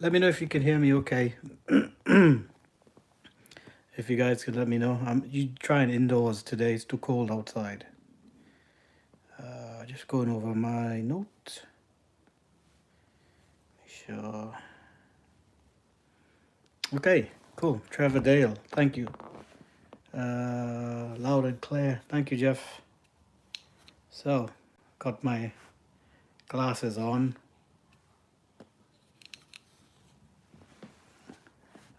Let me know if you can hear me okay. If you guys could let me know. I'm you trying indoors today. It's too cold outside. Just going over my notes. Sure. Okay, cool. Trevor Dale, thank you. Loud and clear. Thank you, Jeff. So, got my glasses on.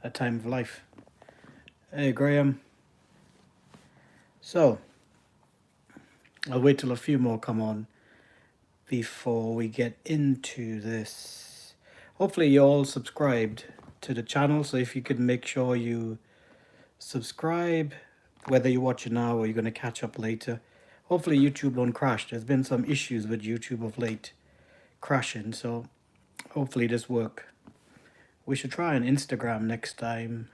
A time of life. Hey, Graham. So, I'll wait till a few more come on before we get into this. Hopefully, you're all subscribed to the channel. So, if you could make sure you subscribe, whether you're watching now or you're going to catch up later. Hopefully, YouTube don't crash. There's been some issues with YouTube of late crashing. So, hopefully, this work. We should try an Instagram next time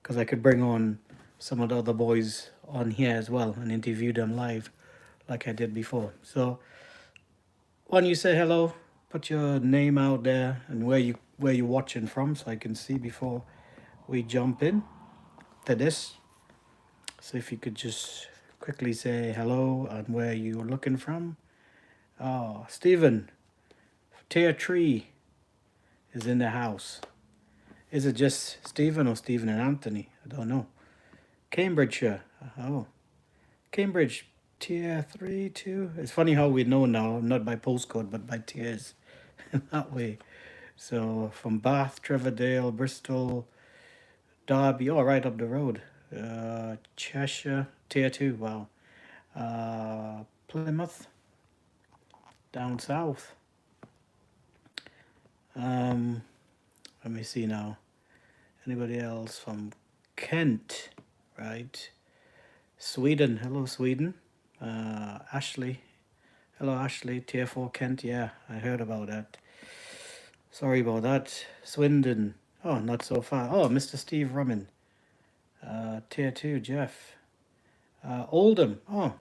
because I could bring on some of the other boys on here as well and interview them live like I did before. So, why don't you say hello, put your name out there and where you're watching from so I can see before we jump in to this. So if you could just quickly say hello and where you're looking from. Oh, Stephen, Tier 3 is in the house. Is it just Stephen or Stephen and Anthony? I don't know. Cambridgeshire. Oh, Cambridge Tier 3 too. It's funny how we know now, not by postcode, but by tiers that way. So from Bath, Treverdale, Bristol, Derby, all right up the road. Cheshire, Tier 2, wow. Plymouth, down south. Let me see now. Anybody else from Kent, right? Sweden, hello Sweden. Ashley, hello Ashley, Tier 4 Kent, yeah, I heard about that. Sorry about that. Swindon, oh, not so far. Oh, Mr. Steve Rummin, Tier 2, Jeff. Oldham, oh,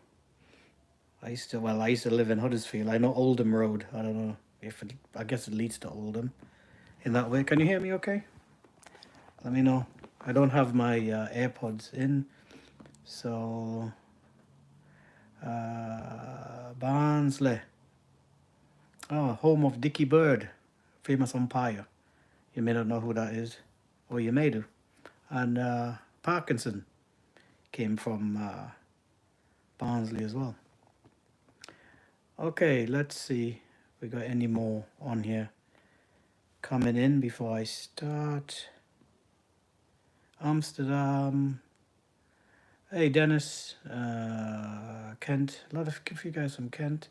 I used to live in Huddersfield. I know Oldham Road. I don't know if I guess it leads to Oldham in that way. Can you hear me okay? Let me know. I don't have my AirPods in. So, Barnsley. Oh, home of Dickie Bird, famous umpire. You may not know who that is, or you may do. And Parkinson came from Barnsley as well. Okay, let's see if we got any more on here coming in before I start. Amsterdam. Hey, Dennis. Kent. A few guys from Kent.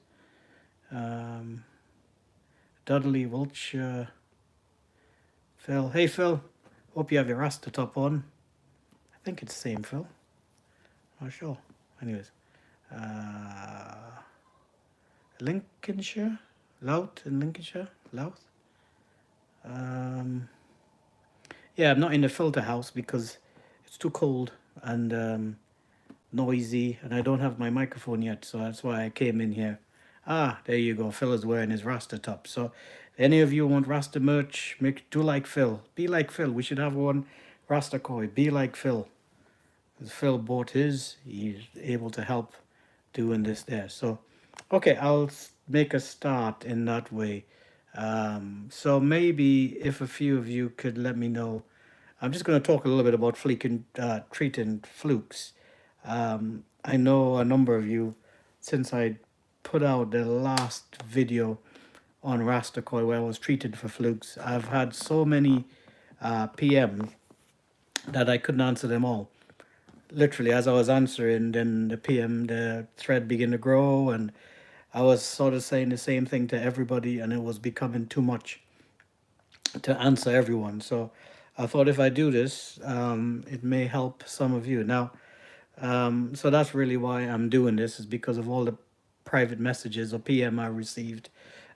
Dudley, Wiltshire. Phil. Hey, Phil. Hope you have your Rasta top on. I think it's the same, Phil. Not sure. Anyways. Lincolnshire? Louth in Lincolnshire? Louth? Yeah, I'm not in the filter house because it's too cold and noisy, and I don't have my microphone yet, so that's why I came in here. Ah, there you go. Phil is wearing his Rasta top. So, any of you want Rasta merch, do like Phil. Be like Phil. We should have one Rasta koi. Be like Phil. Because Phil bought his, he's able to help doing this there. So, okay, I'll make a start in that way. So maybe if a few of you could let me know, I'm just going to talk a little bit about treating flukes. I know a number of you, since I put out the last video on Rastakoi where I was treated for flukes, I've had so many PM that I couldn't answer them all. Literally, as I was answering, then the PM, the thread began to grow, and I was sort of saying the same thing to everybody, and it was becoming too much to answer everyone. So I thought if I do this, it may help some of you. Now, so that's really why I'm doing this, is because of all the private messages or PM I received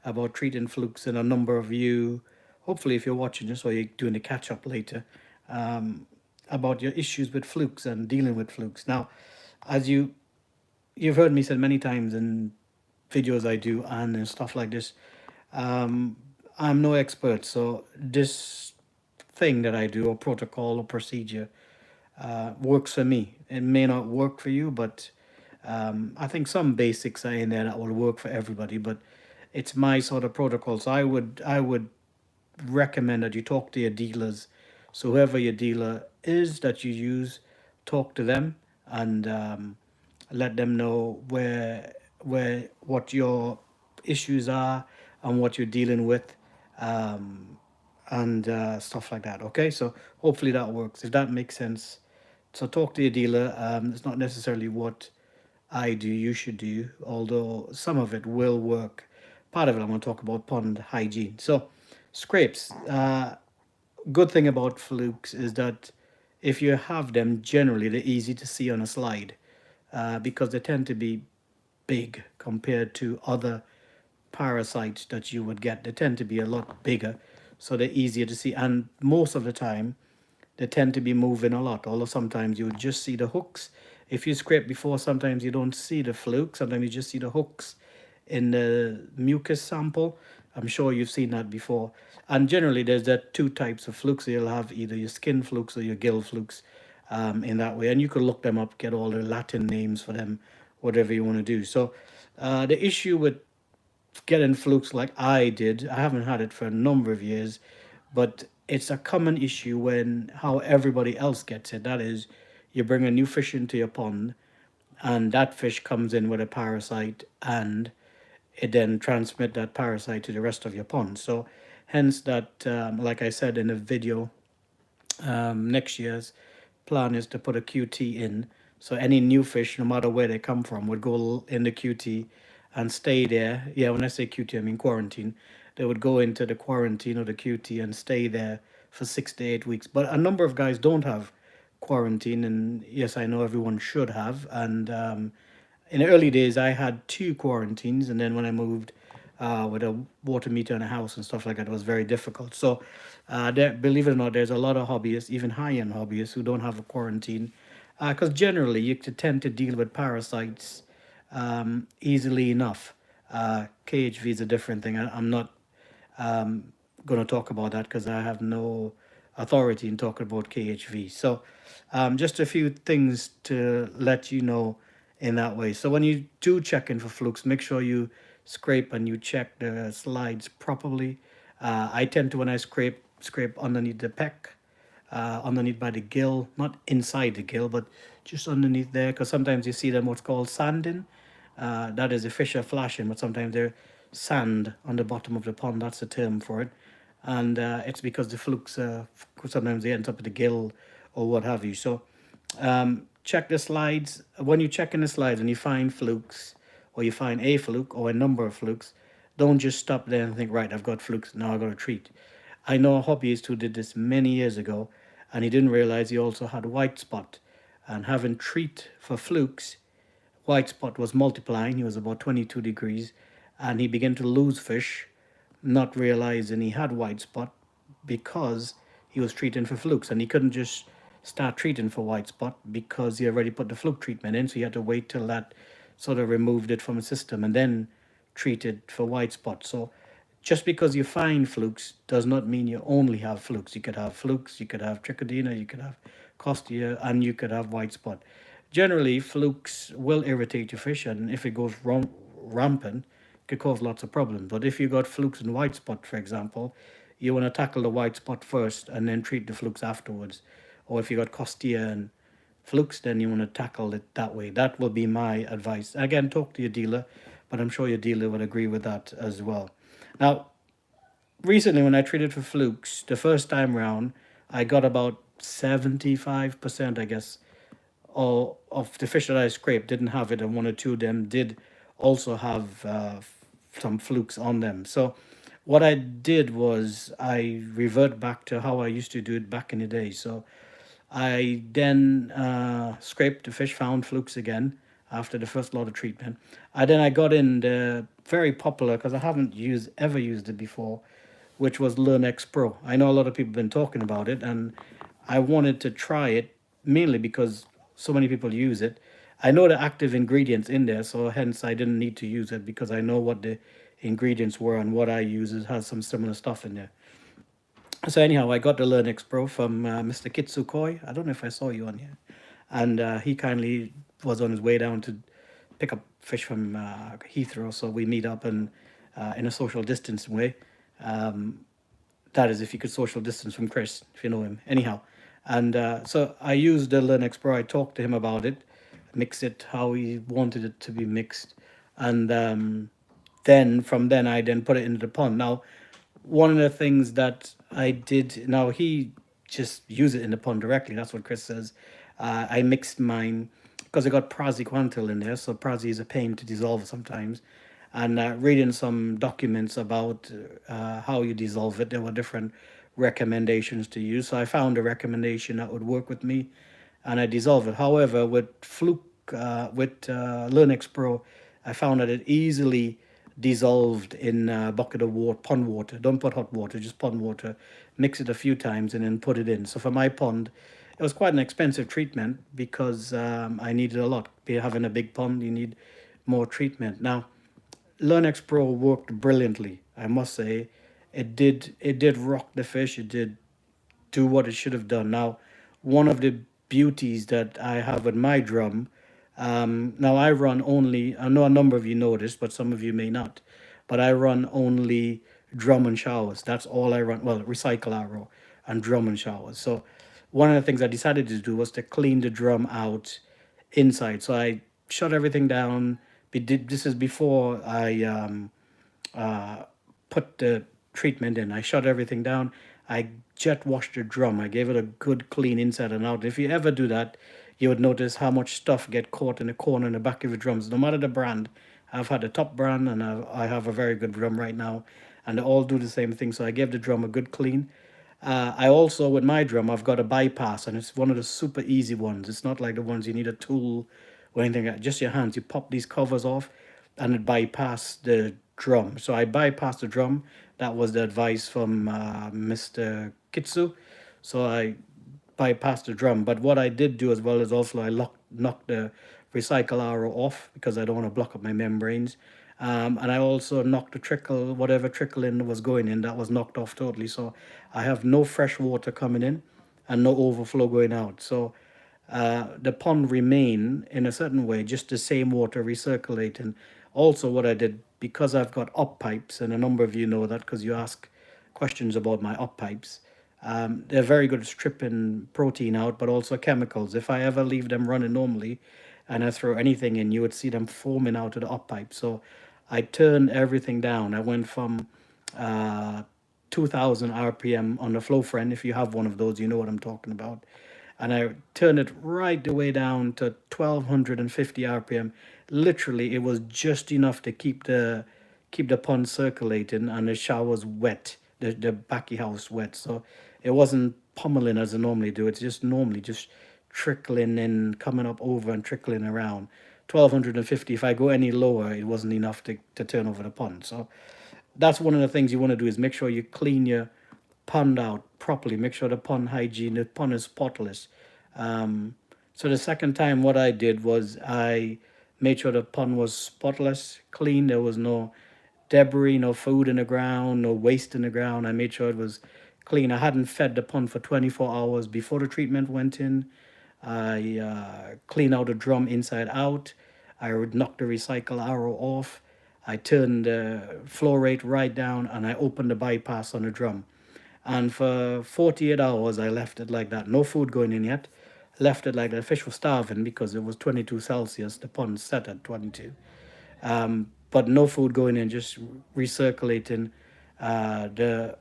about treating flukes, and a number of you, hopefully if you're watching this or you're doing the catch up later, about your issues with flukes and dealing with flukes. Now, as you've heard me say many times in videos I do and stuff like this, I'm no expert, so this thing that I do, or protocol or procedure, works for me. It may not work for you, but I think some basics are in there that will work for everybody. But it's my sort of protocol, so I would recommend that you talk to your dealers. So whoever your dealer is that you use, talk to them and let them know where what your issues are and what you're dealing with, um, and stuff like that. Okay, so hopefully that works. If that makes sense, so talk to your dealer. It's not necessarily what I do, you should do, although some of it will work. Part of it I'm going to talk about pond hygiene. So, scrapes. Good thing about flukes is that if you have them, generally they're easy to see on a slide, because they tend to be big compared to other parasites that you would get. They tend to be a lot bigger, so they're easier to see. And most of the time, they tend to be moving a lot. Although sometimes you would just see the hooks. If you scrape before, sometimes you don't see the fluke. Sometimes you just see the hooks in the mucus sample. I'm sure you've seen that before. And generally, there's that two types of flukes. You'll have either your skin flukes or your gill flukes, in that way. And you could look them up, get all the Latin names for them, whatever you want to do. So the issue with getting flukes like I did, I haven't had it for a number of years, but it's a common issue when how everybody else gets it. That is, you bring a new fish into your pond, and that fish comes in with a parasite, and it then transmit that parasite to the rest of your pond. So, hence that, like I said in the video, next year's plan is to put a QT in. So any new fish, no matter where they come from, would go in the QT and stay there. Yeah, when I say QT, I mean quarantine. They would go into the quarantine or the QT and stay there for 6 to 8 weeks. But a number of guys don't have quarantine, and yes, I know everyone should have. And in the early days, I had two quarantines, and then when I moved with a water meter in a house and stuff like that, it was very difficult. So, there, believe it or not, there's a lot of hobbyists, even high-end hobbyists, who don't have a quarantine, because generally you could tend to deal with parasites easily enough. KHV is a different thing. I'm not going to talk about that because I have no authority in talking about KHV. So, just a few things to let you know in that way. So, when you do check in for flukes, make sure you scrape and you check the slides properly. I tend to, when I scrape underneath the peck, underneath by the gill, not inside the gill, but just underneath there, because sometimes you see them what's called sanding. That is, the fish are flashing, but sometimes they're sand on the bottom of the pond. That's the term for it. And it's because the flukes, sometimes they end up at the gill or what have you. So check the slides. When you check in the slides and you find flukes, or you find a fluke or a number of flukes, don't just stop there and think, right, I've got flukes, now I've got to treat. I know a hobbyist who did this many years ago, and he didn't realize he also had white spot. And having treat for flukes, white spot was multiplying. He was about 22 degrees, and he began to lose fish, not realizing he had white spot because he was treating for flukes, and he couldn't just start treating for white spot because he already put the fluke treatment in. So he had to wait till that sort of removed it from the system and then treated for white spot. So just because you find flukes does not mean you only have flukes. You could have flukes, you could have trichodina, you could have costia, and you could have white spot. Generally, flukes will irritate your fish, and if it goes rampant, it could cause lots of problems. But if you got flukes and white spot, for example, you want to tackle the white spot first and then treat the flukes afterwards. Or if you got costia and flukes, then you want to tackle it that way. That will be my advice. Again, talk to your dealer, but I'm sure your dealer would agree with that as well. Now, recently when I treated for flukes, the first time round, I got about 75%, I guess, or of the fish that I scraped didn't have it, and one or two of them did also have some flukes on them. So what I did was I revert back to how I used to do it back in the day. So I then scraped the fish, found flukes again after the first lot of treatment. I got in the very popular, because I haven't ever used it before, which was Learnex Pro. I know a lot of people have been talking about it, and I wanted to try it mainly because so many people use it. I know the active ingredients in there, so hence I didn't need to use it because I know what the ingredients were and what I use. It has some similar stuff in there. So anyhow, I got the Learnex Pro from Mr. Kitsukoi. I don't know if I saw you on here, and he kindly was on his way down to pick up fish from Heathrow. So we meet up and in a social distance way. That is, if you could social distance from Chris, if you know him. Anyhow, and so I used the Learnex Pro. I talked to him about it, mix it how he wanted it to be mixed, and then from then I then put it into the pond. Now, one of the things that I did, now he just use it in the pond directly. That's what Chris says. I mixed mine because I got praziquantel in there, so prazi is a pain to dissolve sometimes. And reading some documents about how you dissolve it, there were different recommendations to use. So I found a recommendation that would work with me, and I dissolve it. However, with Fluke, Learnex Pro, I found that it easily dissolved in a bucket of water, pond water. Don't put hot water, just pond water. Mix it a few times and then put it in. So for my pond, it was quite an expensive treatment because I needed a lot. Having a big pond, you need more treatment. Now, Learnex Pro worked brilliantly, I must say. It did rock the fish. It did do what it should have done. Now, one of the beauties that I have with my drum, now I run only, I know a number of you know this, but some of you may not, but I run only drum and showers. That's all I run. Well, recycle arrow and drum and showers. So one of the things I decided to do was to clean the drum out inside. So I shut everything down. This is before I put the treatment in. I shut everything down. I jet washed the drum. I gave it a good clean inside and out. If you ever do that, you would notice how much stuff get caught in the corner in the back of your drums. No matter the brand, I've had a top brand and I have a very good drum right now, and they all do the same thing. So I gave the drum a good clean. I also, with my drum, I've got a bypass, and it's one of the super easy ones. It's not like the ones you need a tool or anything like that. Just your hands. You pop these covers off, and it bypassed the drum. So I bypassed the drum. That was the advice from Mr. Kitsu. So I bypassed the drum. But what I did do as well is also I knocked the recycle arrow off because I don't want to block up my membranes. And I also knocked the trickle, whatever trickle in was going in, that was knocked off totally. So I have no fresh water coming in and no overflow going out. So the pond remain in a certain way, just the same water recirculating. Also, what I did, because I've got up pipes, and a number of you know that because you ask questions about my up pipes, they're very good at stripping protein out, but also chemicals. If I ever leave them running normally and I throw anything in, you would see them foaming out of the up pipe. So I turned everything down. I went from 2000 RPM on the flow friend. If you have one of those, you know what I'm talking about. And I turned it right the way down to 1250 RPM. Literally, it was just enough to keep the pond circulating and the showers wet, the backy house wet. So it wasn't pummeling as I normally do. It's just normally just trickling in, coming up over and trickling around. 1250. If I go any lower, it wasn't enough to turn over the pond. So that's one of the things you want to do, is make sure you clean your pond out properly. Make sure the pond hygiene, the pond is spotless. So the second time, what I did was I made sure the pond was spotless, clean. There was no debris, no food in the ground, no waste in the ground. I made sure it was clean. I hadn't fed the pond for 24 hours before the treatment went in. I cleaned out the drum inside out. I would knock the recycle arrow off. I turned the flow rate right down, and I opened the bypass on the drum. And for 48 hours, I left it like that. No food going in yet. Left it like that. The fish was starving because it was 22 Celsius. The pond set at 22. But no food going in, just recirculating the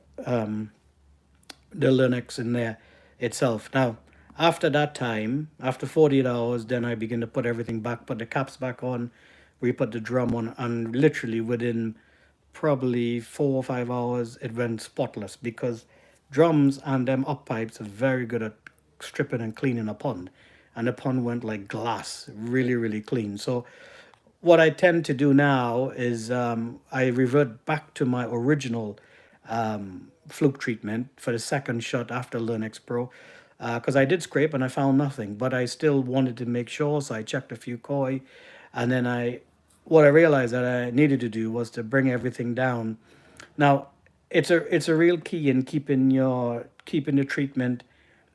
Learnex in there itself. Now, after that time, after 48 hours, then I begin to put everything back, put the caps back on, re-put the drum on, and literally within probably 4 or 5 hours, it went spotless, because drums and them up pipes are very good at stripping and cleaning a pond. And the pond went like glass, really, really clean. So what I tend to do now is I revert back to my original fluke treatment for the second shot after Learnex Pro, because I did scrape and I found nothing, but I still wanted to make sure, so I checked a few koi, and then I what I realized that I needed to do was to bring everything down. Now, it's a real key in keeping the treatment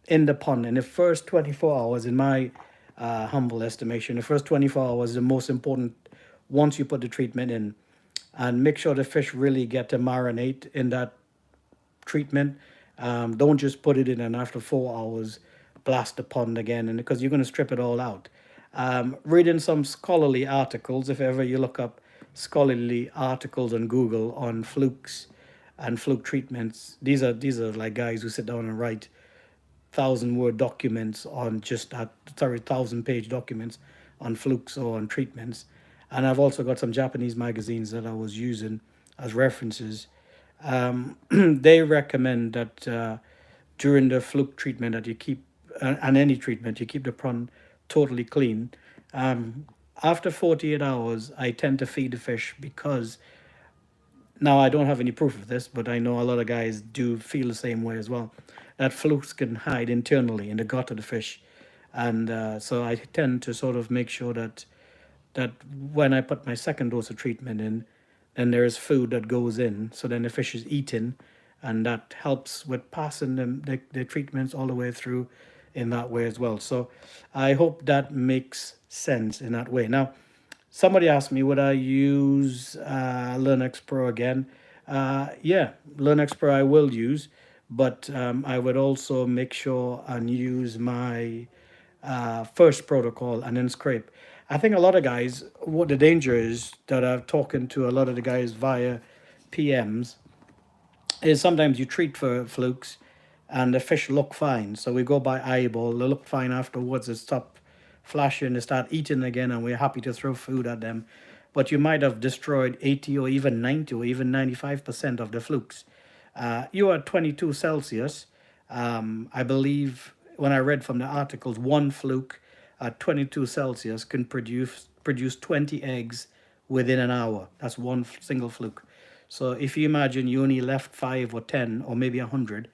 in the pond. In the first 24 hours, in my humble estimation, the first 24 hours is the most important once you put the treatment in, and make sure the fish really get to marinate in that treatment. Don't just put it in and after 4 hours blast the pond again, and because you're going to strip it all out. Reading some scholarly articles, if ever you look up scholarly articles on Google on flukes and fluke treatments, these are like guys who sit down and write 1,000 word documents on just that, sorry, 1,000 page documents on flukes or on treatments. And I've also got some Japanese magazines that I was using as references. They recommend that during the fluke treatment that you keep, and any treatment, you keep the prawn totally clean. Um, After 48 hours, I tend to feed the fish because now I don't have any proof of this, but I know a lot of guys do feel the same way as well. That flukes can hide internally in the gut of the fish, and so I tend to sort of make sure that when I put my second dose of treatment in, then there is food that goes in, so then the fish is eaten, and that helps with passing the treatments all the way through in that way as well. So I hope that makes sense in that way. Now, somebody asked me, would I use Learnex Pro again? Yeah, Learnex Pro I will use, but I would also make sure and use my first protocol and then scrape. I think a lot of guys, what the danger is that I've talking to a lot of the guys via PMs is sometimes you treat for flukes and the fish look fine. So we go by eyeball, they look fine afterwards, they stop flashing, they start eating again, and we're happy to throw food at them. But you might have destroyed 80 or even 90 or even 95% of the flukes. You are 22 Celsius. I believe when I read from the articles, one fluke at 22 Celsius can produce 20 eggs within an hour. That's one single fluke. So if you imagine you only left 5 or 10 or maybe 100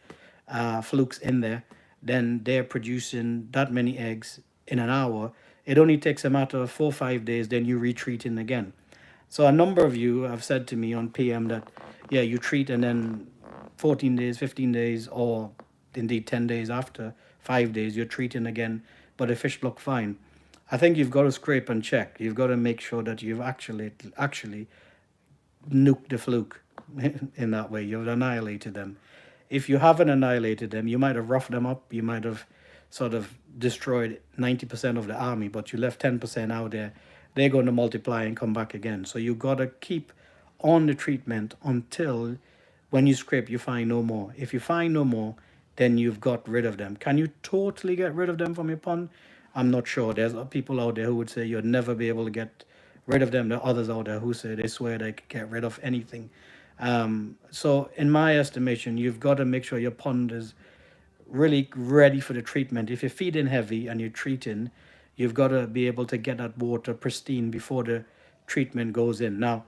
flukes in there, then they're producing that many eggs in an hour. It only takes a matter of 4 or 5 days, then you retreating again. So a number of you have said to me on PM that, yeah, you treat and then 14 days, 15 days, or indeed 10 days after, 5 days, you're treating again, but the fish look fine. I think you've got to scrape and check. You've got to make sure that you've actually nuked the fluke in that way. You've annihilated them. If you haven't annihilated them, you might have roughed them up. You might have sort of destroyed 90% of the army, but you left 10% out there. They're going to multiply and come back again. So you got to keep on the treatment until when you scrape, you find no more. If you find no more, then you've got rid of them. Can you totally get rid of them from your pond? I'm not sure. There's people out there who would say you'd never be able to get rid of them. There are others out there who say they swear they could get rid of anything. So in my estimation, you've got to make sure your pond is really ready for the treatment. If you're feeding heavy and you're treating, you've got to be able to get that water pristine before the treatment goes in. Now,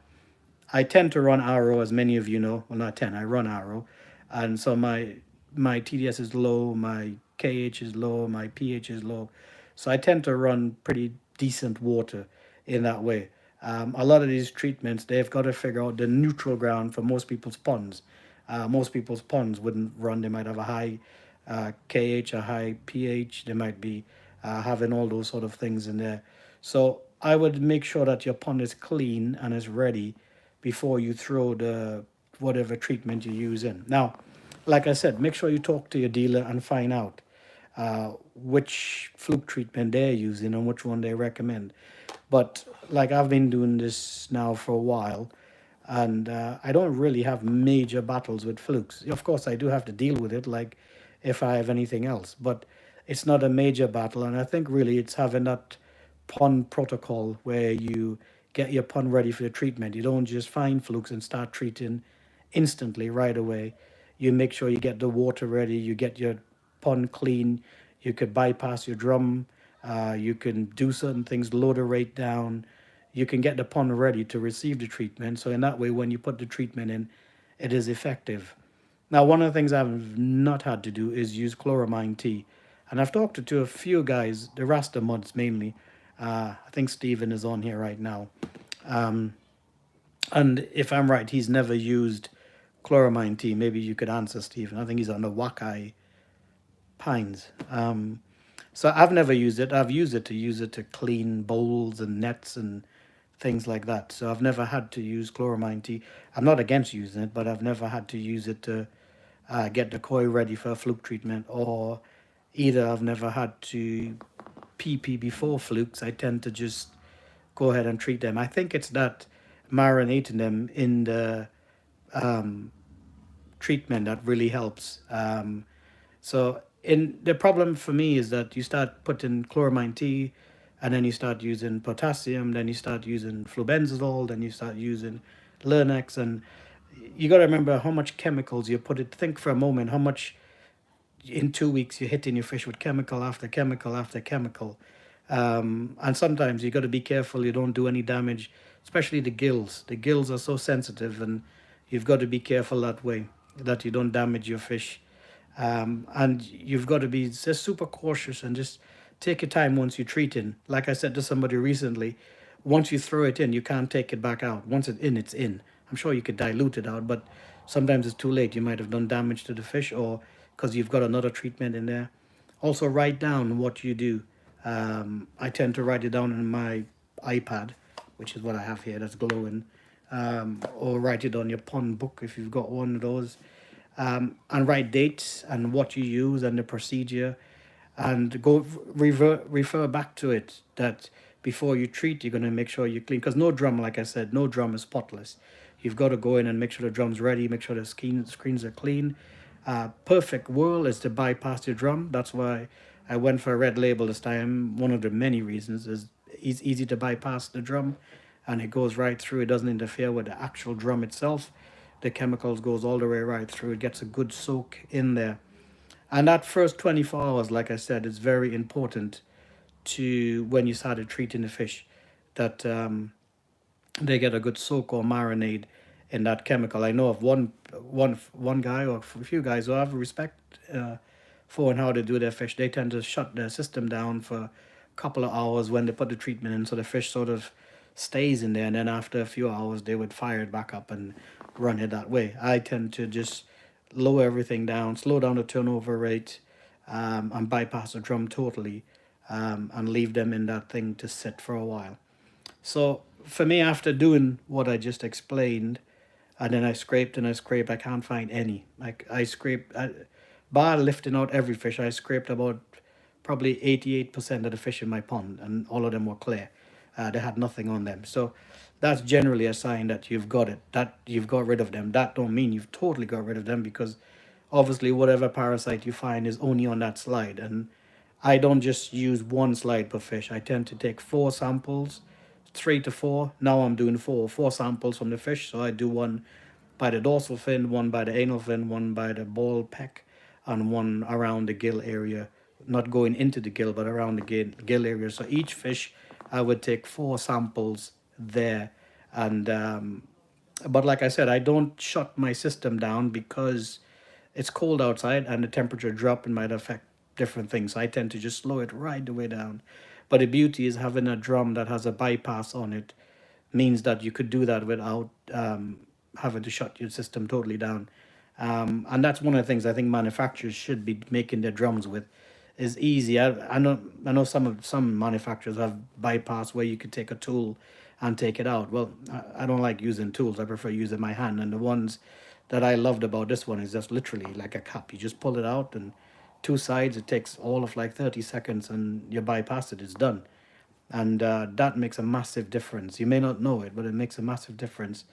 I tend to run RO, as many of you know. Well, not 10, I run RO. And so my TDS is low, my KH is low, my pH is low. So I tend to run pretty decent water in that way. A lot of these treatments, they've got to figure out the neutral ground for most people's ponds. Most people's ponds wouldn't run. They might have a high KH, a high pH. They might be having all those sort of things in there. So I would make sure that your pond is clean and is ready before you throw the whatever treatment you use in. Now, like I said, make sure you talk to your dealer and find out which fluke treatment they're using and which one they recommend. But like I've been doing this now for a while, and I don't really have major battles with flukes. Of course, I do have to deal with it, like if I have anything else, but it's not a major battle. And I think really it's having that pond protocol where you get your pond ready for the treatment. You don't just find flukes and start treating instantly right away. You make sure you get the water ready, you get your pond clean, you could bypass your drum, you can do certain things, load the rate down, you can get the pond ready to receive the treatment. So in that way, when you put the treatment in, it is effective. Now, one of the things I've not had to do is use chloramine tea. And I've talked to a few guys, the Rasta muds mainly. I think Stephen is on here right now. And if I'm right, he's never used chloramine tea. Maybe you could answer, Stephen. I think he's on the Wakai Pines. So I've never used it. I've used it to clean bowls and nets and things like that. So I've never had to use chloramine tea. I'm not against using it, but I've never had to use it to get the koi ready for a fluke treatment, or either I've never had to PP before flukes. I tend to just go ahead and treat them. I think it's that marinating them in the treatment that really helps. So in the problem for me is that you start putting chloramine tea, and then you start using potassium, then you start using flubenzazole, then you start using Learnex, and you got to remember how much chemicals you put it. Think for a moment how much in 2 weeks you're hitting your fish with chemical after chemical after chemical. And sometimes you got to be careful you don't do any damage, especially the gills. The gills are so sensitive, and you've got to be careful that way that you don't damage your fish. And you've got to be just super cautious and just take your time once you're treating. Like I said to somebody recently, once you throw it in, you can't take it back out. Once it's in, it's in. I'm sure you could dilute it out, but sometimes it's too late. You might have done damage to the fish, or because you've got another treatment in there. Also, write down what you do. I tend to write it down in my iPad, which is what I have here that's glowing, or write it on your pond book if you've got one of those, and write dates and what you use and the procedure, and go refer back to it, that before you treat you're going to make sure you clean, because no drum, like I said, no drum is spotless. You've got to go in and make sure the drum's ready, make sure the screens are clean. Perfect whirl is to bypass your drum. That's why I went for a red label this time. One of the many reasons is it's easy to bypass the drum, and it goes right through. It doesn't interfere with the actual drum itself. The chemicals goes all the way right through. It gets a good soak in there. And that first 24 hours, like I said, is very important to when you started treating the fish, that they get a good soak or marinade in that chemical. I know of one guy or a few guys who I have respect for and how they do their fish. They tend to shut their system down for a couple of hours when they put the treatment in, so the fish sort of stays in there, and then after a few hours they would fire it back up and run it that way. I tend to just lower everything down, slow down the turnover rate, and bypass the drum totally, and leave them in that thing to sit for a while. So for me, after doing what I just explained, and then I scraped and I scraped, I can't find any. Like I scraped, bar lifting out every fish, I scraped about probably 88% of the fish in my pond, and all of them were clear. They had nothing on them. So that's generally a sign that you've got it, that you've got rid of them. That don't mean you've totally got rid of them, because obviously whatever parasite you find is only on that slide. And I don't just use one slide per fish. I tend to take 4 samples, 3 to 4. Now I'm doing four samples from the fish. So I do one by the dorsal fin, one by the anal fin, one by the ball peck, and one around the gill area. Not going into the gill, but around the gill area. So each fish, I would take 4 samples there. And but like I said, I don't shut my system down, because it's cold outside and the temperature drop and might affect different things. So I tend to just slow it right the way down. But the beauty is having a drum that has a bypass on it means that you could do that without having to shut your system totally down. And that's one of the things I think manufacturers should be making their drums with, is easy. I know some manufacturers have bypass where you could take a tool and take it out. Well, I don't like using tools. I prefer using my hand. And the ones that I loved about this one is just literally like a cap. You just pull it out, and 2 sides. It takes all of like 30 seconds, and you bypass it. It's done. And that makes a massive difference. You may not know it, but it makes a massive difference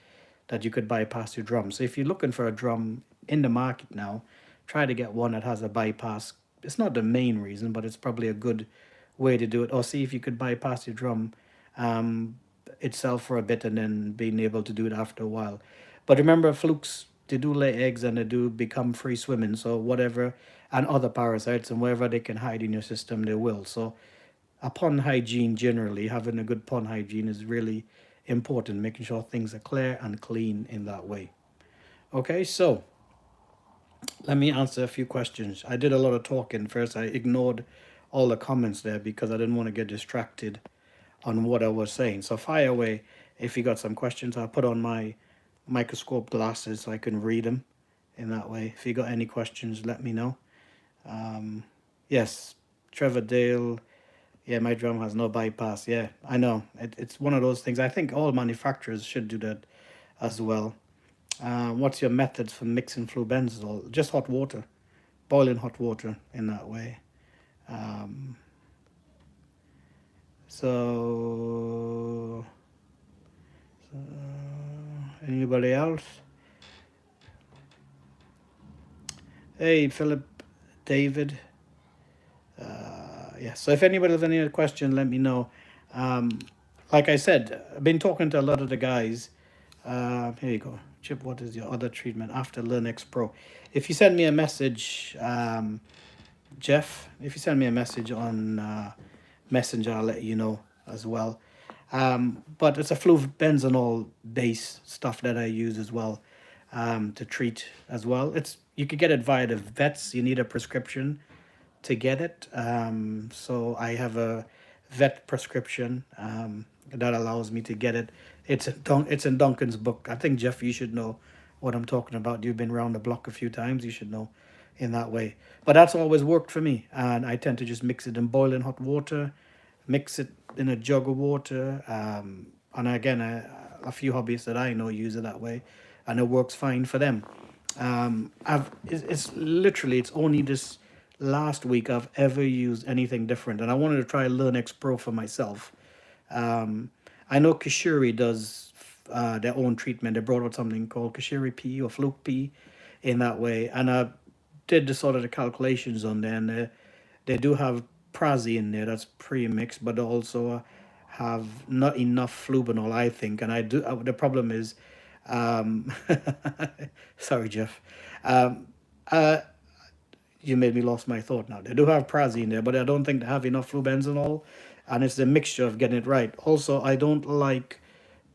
that you could bypass your drum. So if you're looking for a drum in the market now, try to get one that has a bypass. It's not the main reason, but it's probably a good way to do it. Or see if you could bypass your drum itself for a bit, and then being able to do it after a while. But remember, flukes, they do lay eggs and they do become free swimming. So whatever, and other parasites, and wherever they can hide in your system, they will. So a pond hygiene, generally having a good pond hygiene, is really important, making sure things are clear and clean in that way. Okay, so let me answer a few questions. I did a lot of talking first. I ignored all the comments there because I didn't want to get distracted on what I was saying. So fire away. if you got some questions, I'll put on my microscope glasses so I can read them in that way. If you got any questions, let me know. Um, yes, Trevor Dale. Yeah, my drum has no bypass. Yeah, I know. It's one of those things. I think all manufacturers should do that as well. What's your methods for mixing flubenzol? Just hot water, boiling hot water in that way. Um, so, so, anybody else? Hey, Philip, David. Yeah. So if anybody has any other question, let me know. Um, like I said, I've been talking to a lot of the guys. Here you go. Chip, what is your other treatment after Learnex Pro? If you send me a message, Jeff, if you send me a message on Messenger, I'll let you know as well. But it's a flubenzenol base stuff that I use as well to treat as well. It's you could get it via the vets. You need a prescription to get it. So I have a vet prescription that allows me to get it. It's in Duncan's book. I think Jeff, you should know what I'm talking about. You've been around the block a few times. You should know in that way. But that's always worked for me, and I tend to just mix it in boiling hot water, mix it in a jug of water. And again, a few hobbyists that I know use it that way, and it works fine for them. It's literally it's only this last week I've ever used anything different, and I wanted to try Learnex Pro for myself. Um, I know Kashiri does their own treatment. They brought out something called Kashiri P or Fluke P in that way, and I did the sort of the calculations on there, and they do have Prazi in there that's pre-mixed, but they also have not enough flubanol, I think. And I do. The problem is, um, sorry, Jeff. Um, uh, you made me lost my thought now. They do have Prazi in there, but I don't think they have enough flubenzenol, and it's the mixture of getting it right. Also,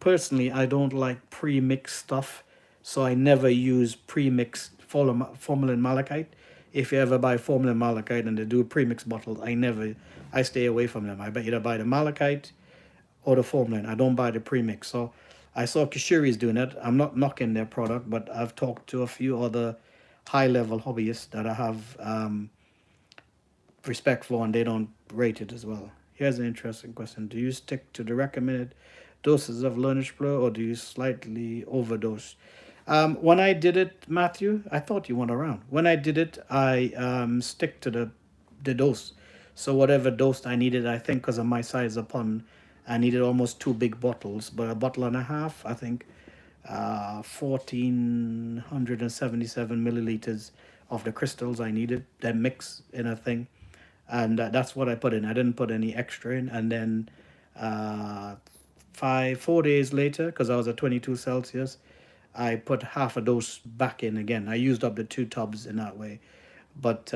personally, I don't like pre-mixed stuff, so I never use pre-mixed formalin malachite. If you ever buy formalin malachite and they do pre-mixed bottles, I stay away from them. I bet you buy the malachite or the formalin. I don't buy the premix. So I saw Kashiri's doing it. I'm not knocking their product, but I've talked to a few other high level hobbyists that I have respect for, and they don't rate it as well. Here's an interesting question. Do you stick to the recommended doses of Learnex Pro, or do you slightly overdose? When I did it, Matthew, I thought you went around. When I did it, I stick to the dose. So whatever dose I needed, I think because of my size of pond, I needed almost two big bottles, but a bottle and a half, I think, 1477 milliliters of the crystals I needed, that mix in a thing, and that's what I put in. I didn't put any extra in, and then uh, 4 days later, because I was at 22 Celsius, I put half a dose back in again. I used up the two tubs in that way. But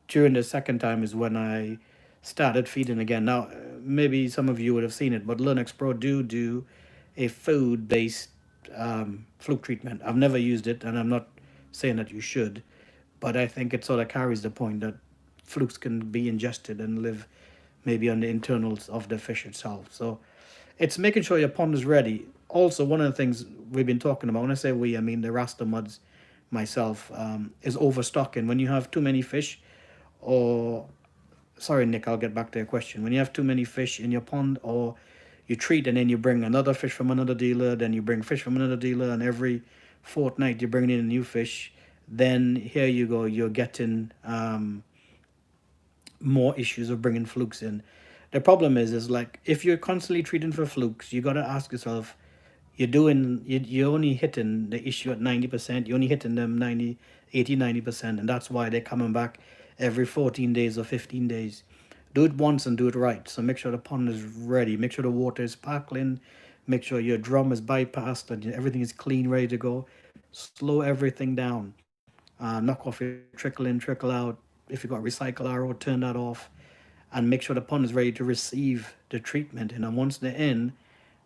during the second time is when I started feeding again. Now, maybe some of you would have seen it, but Learnex Pro do a food based fluke treatment. I've never used it, and I'm not saying that you should, but I think it sort of carries the point that flukes can be ingested and live maybe on the internals of the fish itself. So it's making sure your pond is ready. Also, one of the things we've been talking about, when I say we, I mean the Rasta Muds, myself, is overstocking. When you have too many fish, or sorry, Nick, I'll get back to your question. When you have too many fish in your pond, or you treat and then you bring another fish from another dealer, then you bring fish from another dealer, and every fortnight you're bringing in a new fish, then here you go, you're getting more issues of bringing flukes in. The problem is like if you're constantly treating for flukes, you got to ask yourself, you're only hitting the issue at 90%. You're only hitting them 90, 80, 90%, and that's why they're coming back every 14 days or 15 days. Do it once and do it right. So make sure the pond is ready. Make sure the water is sparkling. Make sure your drum is bypassed and everything is clean, ready to go. Slow everything down. Knock off your trickle in, trickle out. If you got recycle RO, turn that off, and make sure the pond is ready to receive the treatment. And then once they're in,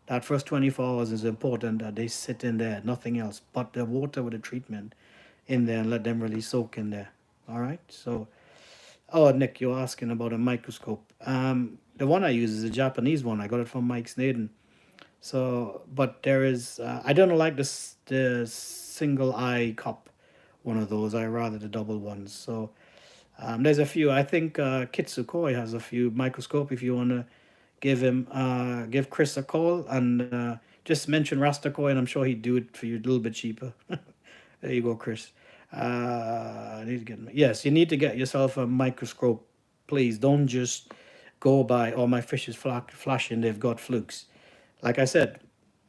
that first 24 hours is important that they sit in there, nothing else but the water with the treatment in there, and let them really soak in there. All right. So, oh, Nick, you're asking about a microscope. The one I use is a Japanese one. I got it from Mike Snaden. So, but there is, I don't like this the single eye cup, one of those. I rather the double ones. So there's a few. I think Kitsukoi has a few microscope. If you wanna give Chris a call and just mention Rastakoi, and I'm sure he'd do it for you a little bit cheaper. There you go, Chris. I need to get yes. You need to get yourself a microscope, please. Don't just go by. Oh, my fish is flashing. They've got flukes. Like I said,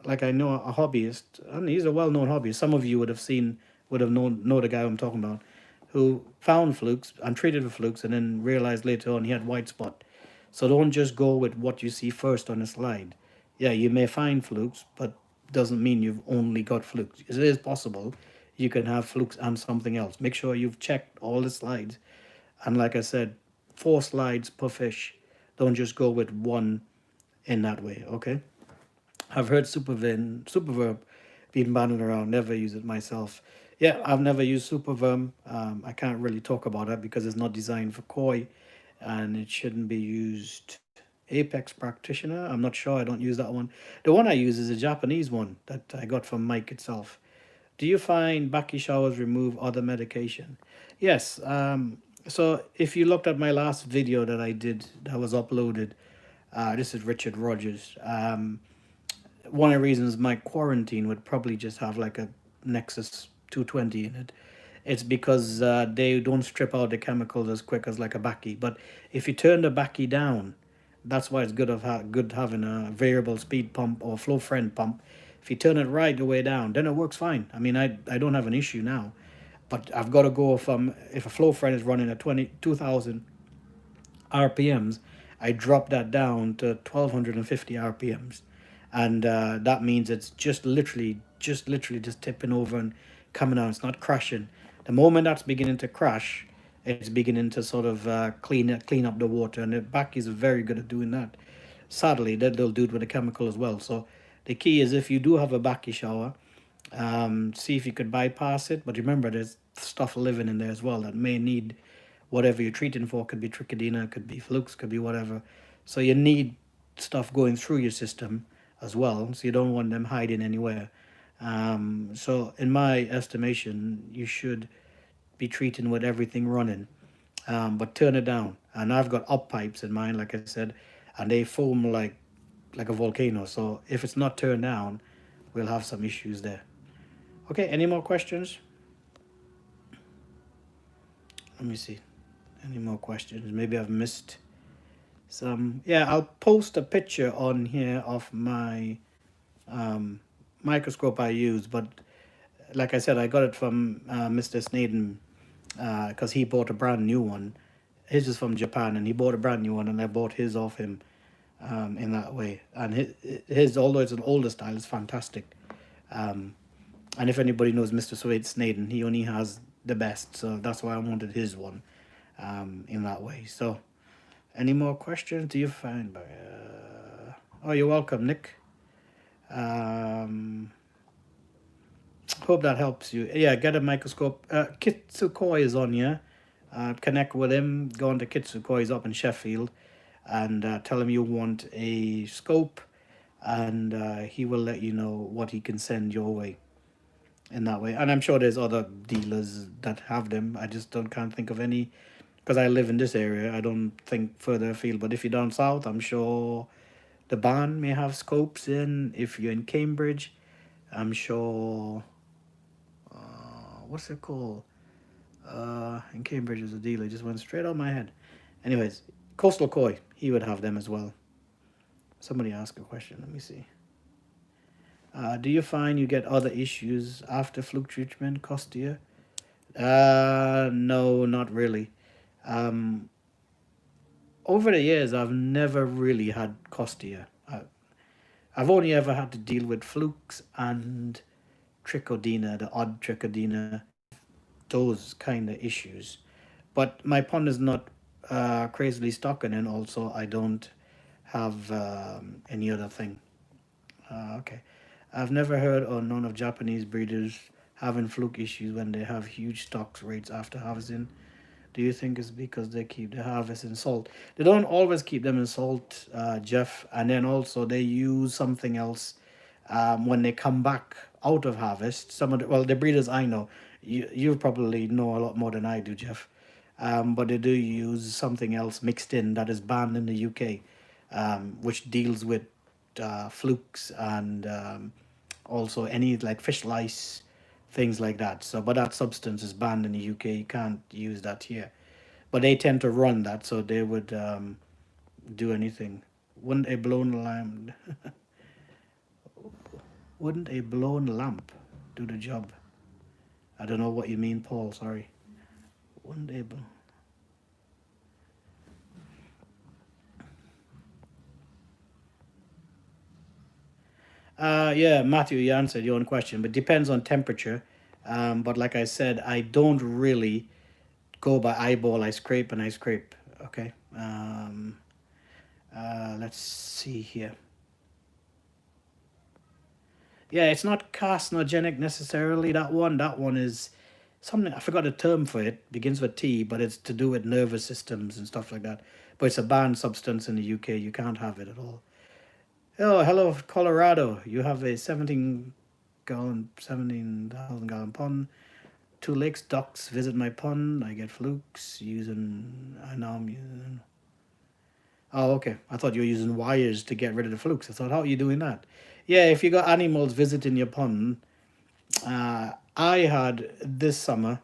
like I know a hobbyist, and he's a well-known hobbyist. Some of you would have known know the guy I'm talking about, who found flukes and treated for flukes, and then realized later on he had white spot. So don't just go with what you see first on a slide. Yeah, you may find flukes, but doesn't mean you've only got flukes. It is possible you can have flukes and something else. Make sure you've checked all the slides. And like I said, 4 slides per fish. Don't just go with one in that way, okay? I've heard superverb being banded around, never use it myself. Yeah, I've never used superverb. I can't really talk about it because it's not designed for koi and it shouldn't be used. Apex practitioner, I'm not sure, I don't use that one. The one I use is a Japanese one that I got from Mike itself. Do you find Baki showers remove other medication? Yes. So if you looked at my last video that I did that was uploaded, this is Richard Rogers. One of the reasons my quarantine would probably just have like a Nexus 220 in it. It's because they don't strip out the chemicals as quick as like a Baki. But if you turn the Baki down, that's why it's good having a variable speed pump or flow friend pump. If you turn it right the way down, then it works fine. I mean, I don't have an issue now, but I've got to go from if a flow friend is running at 2,000 RPMs, I drop that down to 1,250 RPMs, and that means it's just literally just tipping over and coming out. It's not crashing. The moment that's beginning to crash, it's beginning to sort of clean up the water, and the back is very good at doing that. Sadly, they'll do it with a chemical as well. So the key is if you do have a Baki shower, see if you could bypass it. But remember, there's stuff living in there as well that may need whatever you're treating for. Could be trichodina, could be flukes, could be whatever. So you need stuff going through your system as well. So you don't want them hiding anywhere. So in my estimation, you should be treating with everything running, but turn it down. And I've got up pipes in mine, like I said, and they foam like a volcano. So if it's not turned down, we'll have some issues there. Okay, any more questions? Let me see. Any more questions? Maybe I've missed some. Yeah, I'll post a picture on here of my microscope I use, but like I said, I got it from Mr. Snaden because he bought a brand new one. His is from Japan, and he bought a brand new one, and I bought his off him in that way. And his although it's an older style, is fantastic. And if anybody knows Mr. Snaden, he only has the best, so that's why I wanted his one in that way. So, any more questions? Do you find? Oh, you're welcome, Nick. Hope that helps you. Yeah, get a microscope. Kitsukoi is on here. Connect with him. Go on to Kitsukoi's up in Sheffield, and tell him you want a scope, and he will let you know what he can send your way in that way. And I'm sure there's other dealers that have them. I just can't think of any because I live in this area. I don't think further afield. But if you're down south, I'm sure the barn may have scopes in. If you're in Cambridge, I'm sure. What's it called? In Cambridge is a dealer. It just went straight on my head. Anyways, Coastal Koi, he would have them as well. Somebody asked a question. Let me see. Do you find you get other issues after fluke treatment, Costia? No, not really. Over the years, I've never really had Costia. I've only ever had to deal with flukes and trichodina, the odd trichodina, those kind of issues. But my pond is not crazily stocking, and also I don't have any other thing. Okay. I've never heard or known of Japanese breeders having fluke issues when they have huge stocks rates after harvesting. Do you think it's because they keep the harvest in salt? They don't always keep them in salt, Jeff. And then also they use something else when they come back out of harvest, some of the breeders I know, you probably know a lot more than I do, Jeff. But they do use something else mixed in that is banned in the UK, which deals with flukes and also any like fish lice, things like that. So, but that substance is banned in the UK. You can't use that here. But they tend to run that, so they would do anything. Wouldn't a blown lamp? Wouldn't a blown lamp do the job? I don't know what you mean, Paul. Sorry. Wouldn't a blown... Yeah, Matthew, you answered your own question, but depends on temperature. But like I said, I don't really go by eyeball. I scrape and I scrape. Okay. Let's see here. Yeah, it's not carcinogenic necessarily. That one is something I forgot the term for it. Begins with T, but it's to do with nervous systems and stuff like that. But it's a banned substance in the UK. You can't have it at all. Oh, hello, Colorado. You have a 17,000 gallon pond. Two lakes, ducks visit my pond. I get flukes using. I know I'm using. Oh, okay. I thought you were using wires to get rid of the flukes. I thought, how are you doing that? Yeah, if you got animals visiting your pond, I had this summer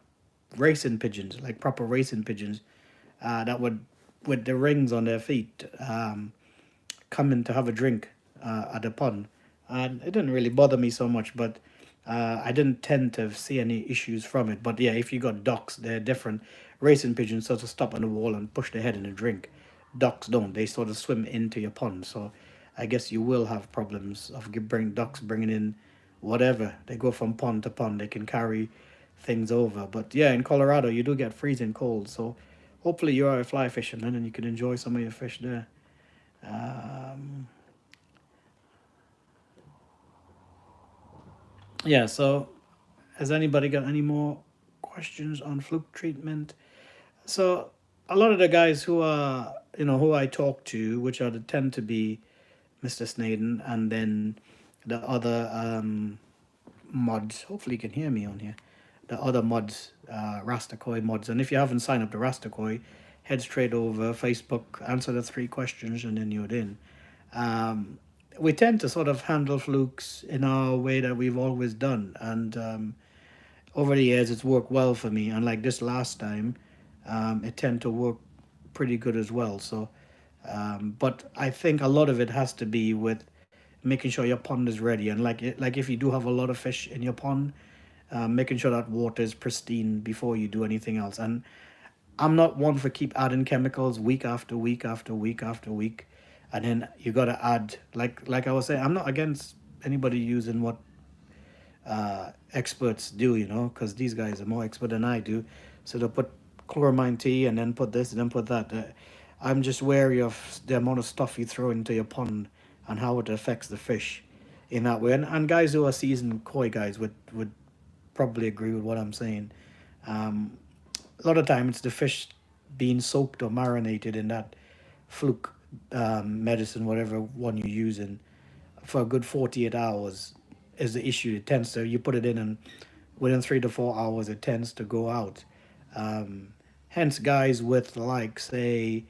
racing pigeons, like proper racing pigeons, that would, with the rings on their feet, come in to have a drink at the pond. And it didn't really bother me so much, but I didn't tend to see any issues from it. But yeah, if you got ducks, they're different. Racing pigeons sort of stop on the wall and push their head in a drink. Ducks don't. They sort of swim into your pond. So I guess you will have problems of ducks bringing in whatever. They go from pond to pond. They can carry things over. But yeah, in Colorado, you do get freezing cold. So hopefully you are a fly fisherman and you can enjoy some of your fish there. Um, yeah, so has anybody got any more questions on fluke treatment? So a lot of the guys who are, who I talk to, which are the tend to be Mr. Snaden and then the other mods. Hopefully you can hear me on here. The other mods, Rastakoi mods. And if you haven't signed up to Rastakoi, head straight over Facebook, answer the 3 questions, and then you're in. We tend to sort of handle flukes in our way that we've always done. And over the years, it's worked well for me. And like this last time, it tend to work pretty good as well. So, but I think a lot of it has to be with making sure your pond is ready. And like if you do have a lot of fish in your pond, making sure that water is pristine before you do anything else. And I'm not one for keep adding chemicals week after week after week after week, and then you gotta add like I was saying. I'm not against anybody using what experts do, because these guys are more expert than I do. So they'll put chloramine tea and then put this and then put that. I'm just wary of the amount of stuff you throw into your pond and how it affects the fish in that way. And guys who are seasoned koi guys would probably agree with what I'm saying. A lot of time it's the fish being soaked or marinated in that fluke medicine, whatever one you're using, for a good 48 hours is the issue. It tends to, you put it in and within 3 to 4 hours it tends to go out. Hence guys with like say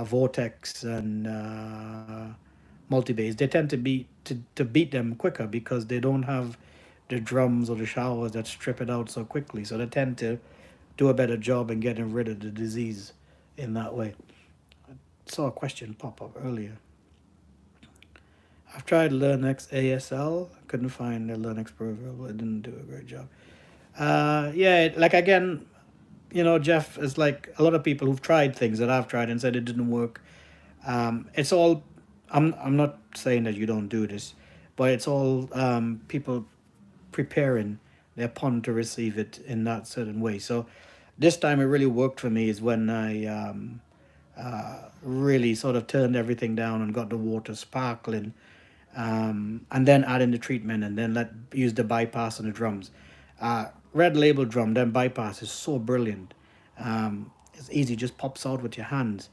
Vortex and multi-base, they tend to beat them quicker because they don't have the drums or the showers that strip it out so quickly. So they tend to do a better job in getting rid of the disease in that way. I saw a question pop up earlier. I've tried Learnex ASL. Couldn't find the Learnex Pro available. It didn't do a great job. Yeah, like again, Jeff, is like a lot of people who've tried things that I've tried and said it didn't work. It's all. I'm not saying that you don't do this, but it's all people preparing their pond to receive it in that certain way. So this time it really worked for me is when I really sort of turned everything down and got the water sparkling, and then add in the treatment and then use the bypass on the drums. Red label drum, then bypass is so brilliant. It's easy, just pops out with your hands,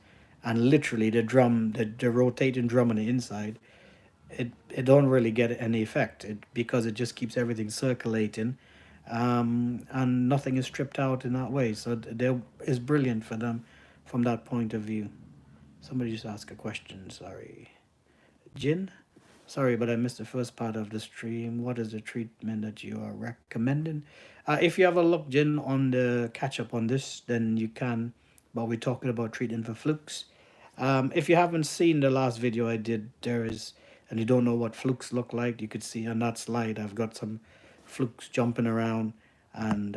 and literally the rotating drum on the inside it don't really get any effect because it just keeps everything circulating, and nothing is stripped out in that way. So there is brilliant for them from that point of view. Somebody just asked a question. Sorry, Jin. Sorry, but I missed the first part of the stream. What is the treatment that you are recommending? If you have a look, Jin, on the catch up on this, then you can. But we're talking about treating for flukes. If you haven't seen the last video I did, there is, and you don't know what flukes look like, you could see on that slide I've got some flukes jumping around, and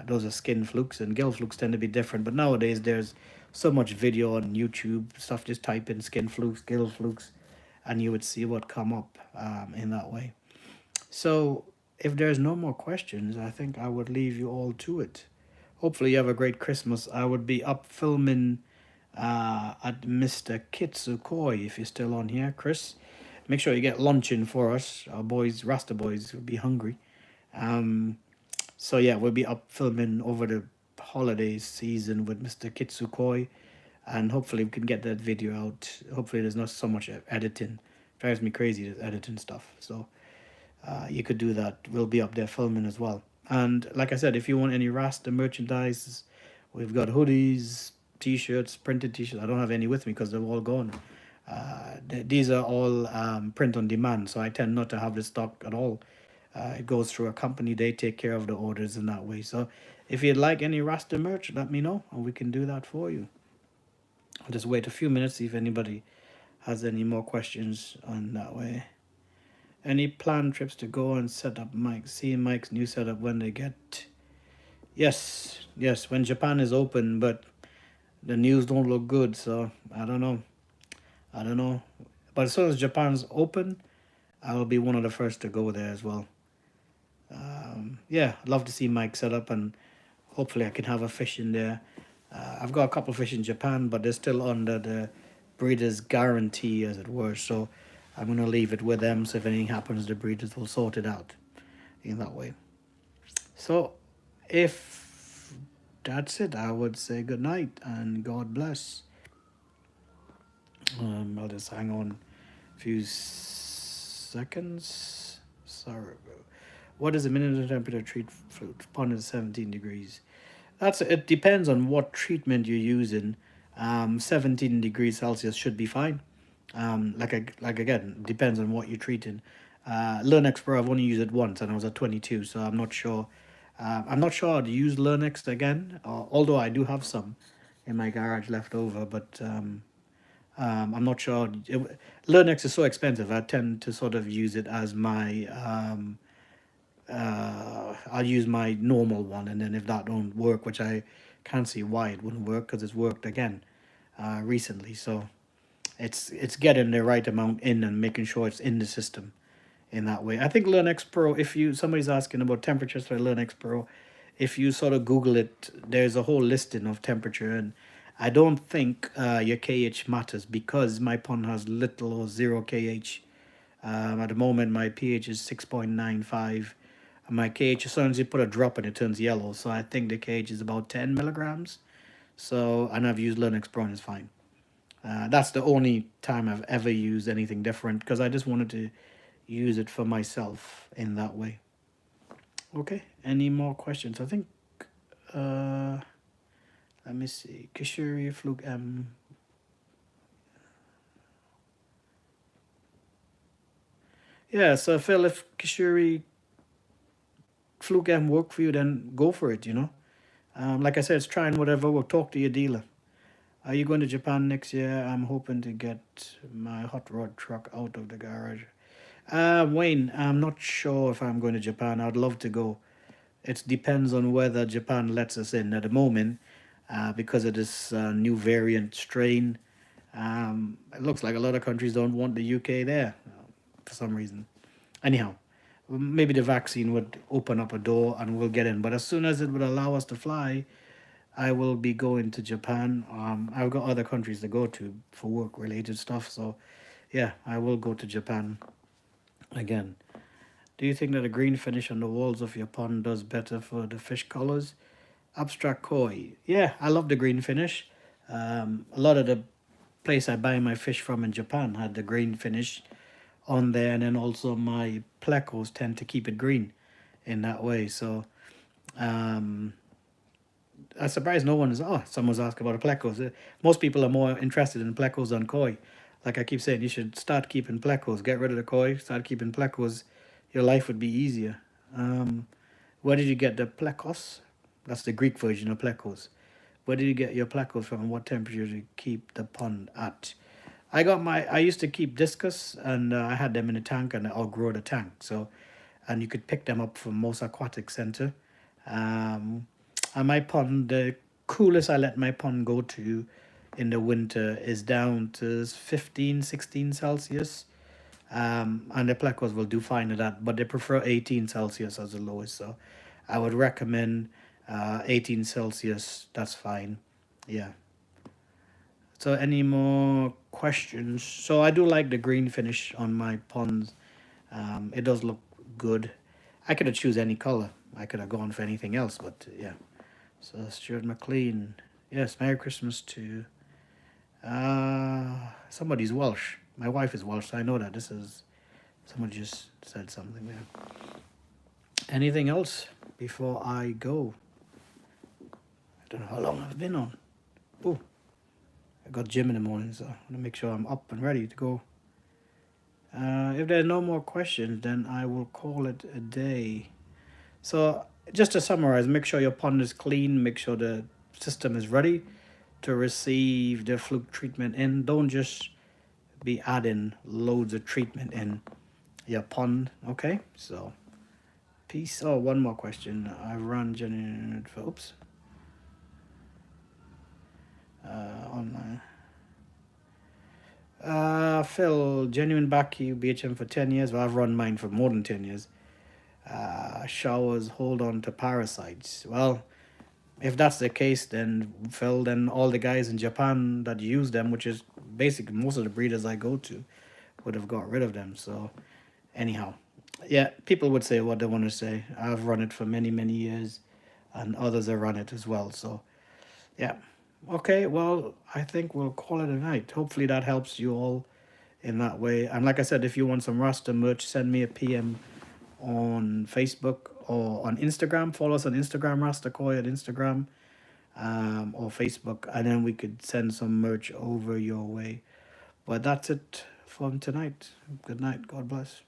those are skin flukes, and gill flukes tend to be different. But nowadays there's so much video on YouTube stuff. Just type in skin flukes, gill flukes, and you would see what come up in that way. So if there's no more questions, I think I would leave you all to it. Hopefully you have a great Christmas. I would be up filming at Mr. Kitsukoi if you're still on here, Chris. Make sure you get lunch in for us. Our boys, Rasta boys, will be hungry. So yeah, we'll be up filming over the holiday season with Mr. Kitsukoi, and hopefully we can get that video out. Hopefully there's not so much editing. Drives me crazy, this editing stuff. So you could do that. We'll be up there filming as well. And like I said, if you want any Rasta merchandise, we've got hoodies, t-shirts, printed t-shirts. I don't have any with me because they're all gone. These are all print on demand, so I tend not to have the stock at all. It goes through a company. They take care of the orders in that way. So if you'd like any Rasta merch, let me know and we can do that for you. I'll just wait a few minutes, see if anybody has any more questions on that way. Any planned trips to go and set up Mike? See Mike's new setup when they get... Yes, when Japan is open, but the news don't look good, so I don't know. But as soon as Japan's open, I will be one of the first to go there as well. Yeah, I'd love to see Mike set up, and hopefully I can have a fish in there. I've got a couple of fish in Japan, but they're still under the breeder's guarantee, as it were. So I'm going to leave it with them. So if anything happens, the breeders will sort it out in that way. So if that's it, I would say good night and God bless. I'll just hang on a few seconds. Sorry. What is the minimum temperature treat fruit? Pond is 17 degrees. It depends on what treatment you're using. 17 degrees Celsius should be fine. Like again, depends on what you're treating. Learnex Pro, I've only used it once and I was at 22, so I'm not sure. I'm not sure how to use Learnex again, although I do have some in my garage left over, but I'm not sure. Learnex is so expensive, I tend to sort of use it as my... I'll use my normal one, and then if that don't work, which I can't see why it wouldn't work, because it's worked again recently. So it's getting the right amount in and making sure it's in the system in that way. I think Learnex Pro, if somebody's asking about temperatures for Learnex Pro, if you sort of Google it, there's a whole listing of temperature, and I don't think your KH matters because my pond has little or zero KH. At the moment, my pH is 6.95. My KH, as soon as you put a drop in, it turns yellow. So I think the KH is about 10 milligrams. So, and I've used Learnex Pro and it's fine. That's the only time I've ever used anything different because I just wanted to use it for myself in that way. Okay, any more questions? I think, let me see, Kishuri, Fluke M. Yeah, so Phil, if Kishuri, Fluke M work for you, then go for it, you know. Like I said, it's trying whatever. We'll talk to your dealer. Are you going to Japan next year? I'm hoping to get my hot rod truck out of the garage. Wayne, I'm not sure if I'm going to Japan. I'd love to go. It depends on whether Japan lets us in at the moment because of this new variant strain. It looks like a lot of countries don't want the UK there for some reason. Anyhow, maybe the vaccine would open up a door and we'll get in. But as soon as it would allow us to fly, I will be going to Japan. I've got other countries to go to for work-related stuff. So, yeah, I will go to Japan again. Do you think that a green finish on the walls of your pond does better for the fish colors? Abstract koi. Yeah, I love the green finish. A lot of the place I buy my fish from in Japan had the green finish on there, and then also my plecos tend to keep it green in that way. So um, I'm surprised no one is. Oh, someone's asking about the plecos. Most people are more interested in plecos than koi. Like I keep saying, you should start keeping plecos. Get rid of the koi. Start keeping plecos. Your life would be easier. Um, where did you get the plecos? That's the Greek version of plecos. Where did you get your plecos from? What temperature do you keep the pond at? I used to keep discus, and I had them in a tank, and I outgrew the tank. So, and you could pick them up from most aquatic center. Um, and my pond, the coolest I let my pond go to in the winter is down to 15, 16 Celsius. And the plecos will do fine at that, but they prefer 18 Celsius as the lowest. So I would recommend 18 Celsius. That's fine. Yeah. So any more questions? So I do like the green finish on my ponds. It does look good. I could have choose any color. I could have gone for anything else, but yeah. So Stuart McLean. Yes, Merry Christmas to somebody's Welsh. My wife is Welsh, so I know that. This is somebody just said something there. Anything else before I go? I don't know how long I've been on. Oh, I got gym in the morning, so I want to make sure I'm up and ready to go. If there are no more questions, then I will call it a day. So just to summarize, make sure your pond is clean, make sure the system is ready to receive the fluke treatment in. Don't just be adding loads of treatment in your pond, okay? So peace. Oh, one more question. I run generated for online. Phil, genuine Baku BHM for 10 years. Well, I've run mine for more than 10 years. Showers hold on to parasites. Well, if that's the case, then Phil, then all the guys in Japan that use them, which is basically most of the breeders I go to, would have got rid of them. So, anyhow, yeah, people would say what they want to say. I've run it for many, many years, and others have run it as well. So, yeah. Okay, well, I think we'll call it a night. Hopefully that helps you all in that way. And like I said, if you want some Rasta merch, send me a PM on Facebook or on Instagram. Follow us on Instagram, Rastakoi at Instagram or Facebook, and then we could send some merch over your way. But that's it from tonight. Good night. God bless.